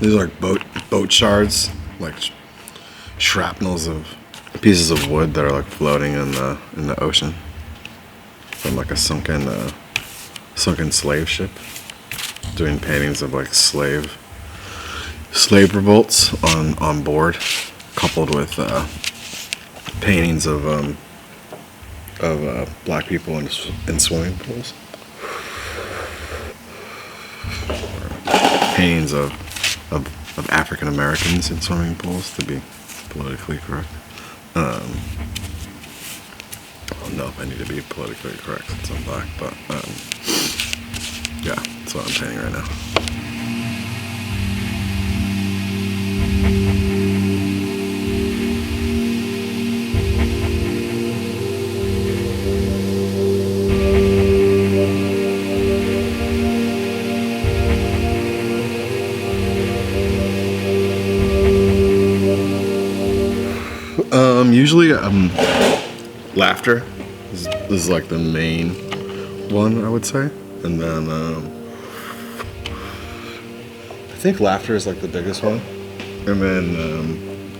These are like boat shards, like shrapnels of pieces of wood that are like floating in the ocean from like a sunken slave ship. Doing paintings of like slave revolts on board, coupled with paintings of black people in swimming pools. Paintings of African Americans in swimming pools, to be politically correct. I don't know if I need to be politically correct since I'm black, but yeah, that's what I'm painting right now. Usually, laughter is like the main one, I would say, and then I think laughter is like the biggest one, and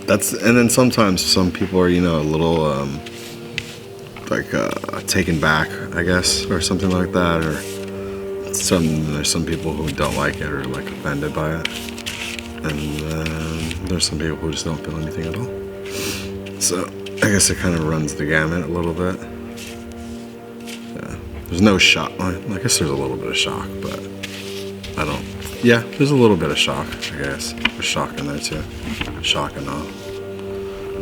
then sometimes some people are a little taken back, I guess, or something like that, or there's some people who don't like it or like offended by it, and there's some people who just don't feel anything at all. So I guess it kind of runs the gamut a little bit. Yeah, there's no shock. I guess there's a little bit of shock, but I don't. Yeah, there's a little bit of shock, I guess. There's shock in there too. Shock and awe.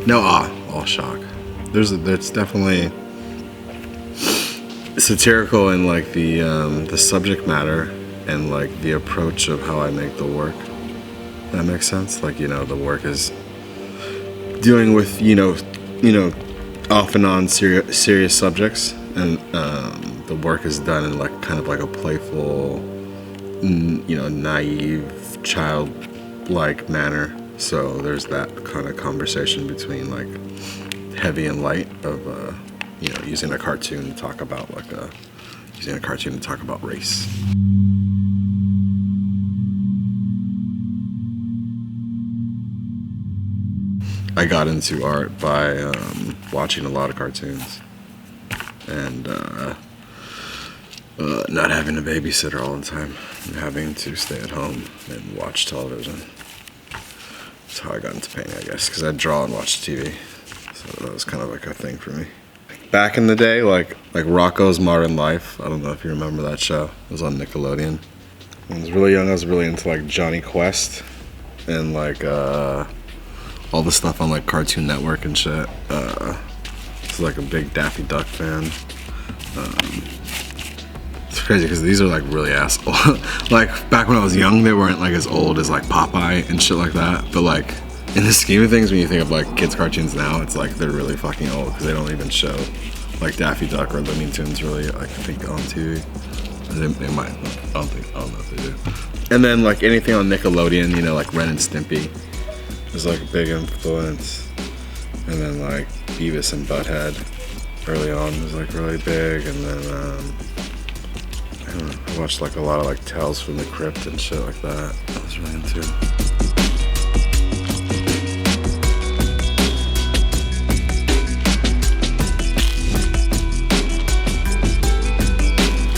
No awe, all shock. There's definitely satirical in like the subject matter and like the approach of how I make the work. That makes sense. Like the work is dealing with off and on serious subjects, and the work is done in like kind of like a playful, naive, childlike manner. So there's that kind of conversation between like heavy and light of using a cartoon to talk about race. I got into art by watching a lot of cartoons and not having a babysitter all the time and having to stay at home and watch television. That's how I got into painting, I guess, because I draw and watch TV. So that was kind of like a thing for me. Back in the day, like Rocko's Modern Life, I don't know if you remember that show. It was on Nickelodeon. When I was really young, I was really into like Johnny Quest and like all the stuff on like Cartoon Network and shit. It's like a big Daffy Duck fan. It's crazy because these are like really asshole. Like back when I was young, they weren't like as old as like Popeye and shit like that. But like in the scheme of things, when you think of like kids cartoons now, it's like they're really fucking old because they don't even show like Daffy Duck or Looney Tunes really, like I think, on TV. They might. I don't know if they do. And then like anything on Nickelodeon, like Ren and Stimpy was like a big influence, and then like Beavis and Butthead early on was like really big, and then I don't know, I watched like a lot of like Tales from the Crypt and shit like that. I was really into.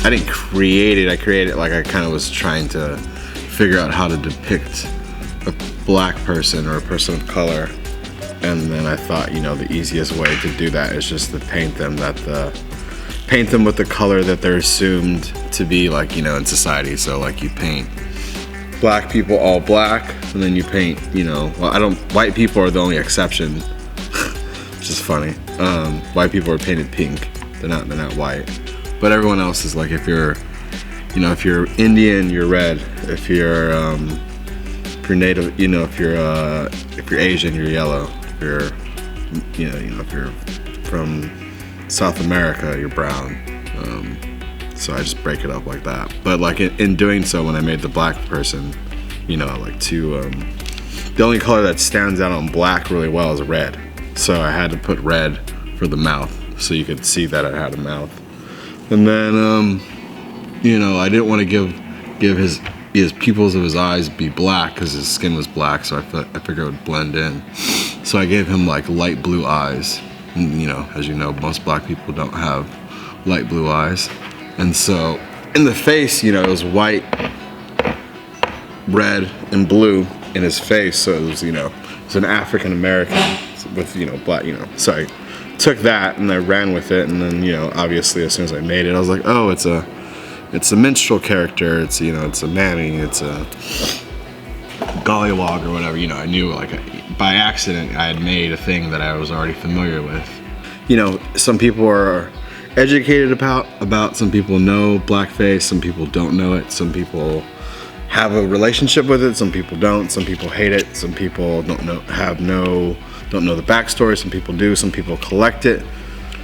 I didn't create it. I created it like I kind of was trying to figure out how to depict a black person or a person of color, and then I thought the easiest way to do that is just to paint them with the color that they're assumed to be like in society. So like you paint black people all black, and then you paint white people are the only exception, which is funny. White people are painted pink. They're not white, but everyone else is like, if you're Indian, you're red. If you're native, if you're Asian, you're yellow. If you're if you're from South America, you're brown. So I just break it up like that. But like in doing so, when I made the black person, like the only color that stands out on black really well is red. So I had to put red for the mouth so you could see that it had a mouth. And then I didn't want to give his pupils of his eyes be black because his skin was black, so I figured it would blend in. So I gave him like light blue eyes. And, you know, as you know, most black people don't have light blue eyes. And so in the face, you know, it was white, red, and blue in his face. So it was, you know, it's an African American with, you know, black, you know. So I took that and I ran with it, and then, you know, obviously as soon as I made it, I was like, oh, it's a minstrel character, it's, you know, it's a mammy, it's a gollywog or whatever, you know. I knew, like, by accident I had made a thing that I was already familiar with. You know, some people are educated about, some people know blackface, some people don't know it, some people have a relationship with it, some people don't, some people hate it, some people don't know the backstory, some people do, some people collect it.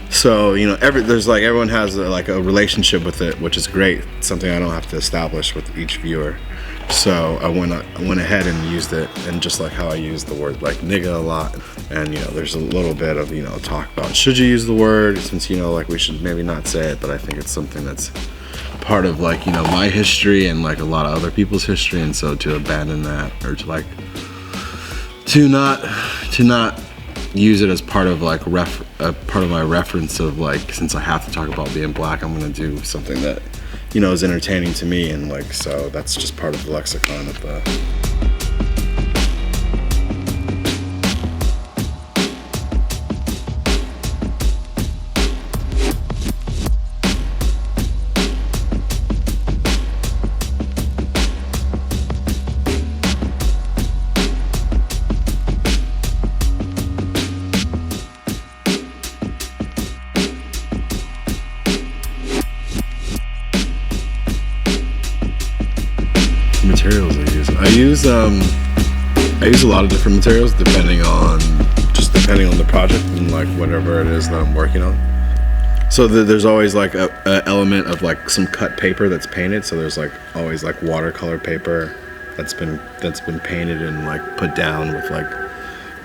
So, you know, everyone has a relationship with it, which is great. It's something I don't have to establish with each viewer. So I went ahead and used it, and just like how I use the word like nigga a lot, and, you know, there's a little bit of, you know, talk about should you use the word, since, you know, like we should maybe not say it, but I think it's something that's part of, like, you know, my history and like a lot of other people's history, and so to abandon that, or to like to not use it as part of like part of my reference of, like, since I have to talk about being black, I'm gonna do something that, you know, is entertaining to me, and like, so that's just part of the lexicon of the. Materials I use a lot of different materials depending on the project and like whatever it is that I'm working on. So there's always like a element of like some cut paper that's painted. So there's like always like watercolor paper that's been painted and like put down with like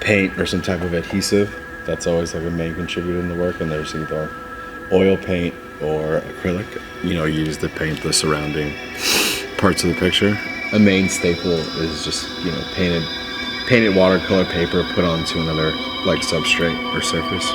paint or some type of adhesive. That's always like a main contributor in the work. And there's either oil paint or acrylic, you know, used to paint the surrounding parts of the picture. A main staple is just, you know, painted watercolor paper put onto another like substrate or surface.